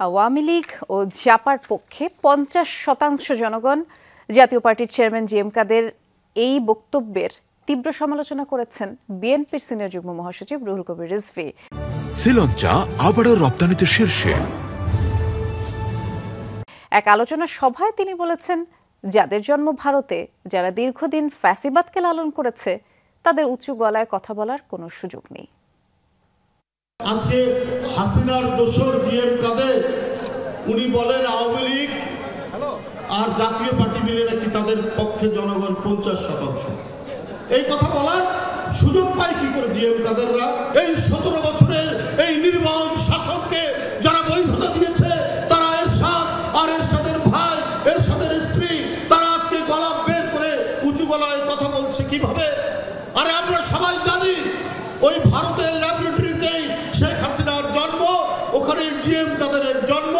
আওয়ামী লীগ ও জাপার পক্ষে ৫০% জনগণ। জাতীয় পার্টির চেয়ারম্যান জি এম কাদের এই বক্তব্যের তীব্র সমালোচনা করেছেন বিএনপির সিনিয়র যুগ্ম মহাসচিব রুহুল কবির রিজভী। শ্রীলঙ্কা আবারও রপ্তানিতে শীর্ষে। এক আলোচনা সভায় তিনি বলেছেন, যাদের জন্ম ভারতে, যারা দীর্ঘদিন ফ্যাসিবাদকে লালন করেছে, তাদের উঁচু গলায় কথা বলার কোনো সুযোগ নেই। আজকে হাসিনার দোসর জি এম কাদের উনি বলেন আওয়ামী লীগ আর জাতীয় পার্টি মিলে নাকি তাদের পক্ষে জনগণ ৫০%। এই কথা বলার সুযোগ পায় কি করে জি এম কাদেররা? এই ১৭ বছরের এই নির্মম শাসনকে যারা বৈধতা দিয়েছে, তারা এরশাদ আর এরশাদের ভাই, এরশাদের স্ত্রী, তারা আজকে গলা বের করে উঁচু গলায় কথা বলছে কিভাবে? আরে আমরা সবাই জানি ওই ভারতের ল্যাবরেটরিতেই শেখ হাসিনার জন্ম, ওখানে জি এম কাদেরের জন্ম।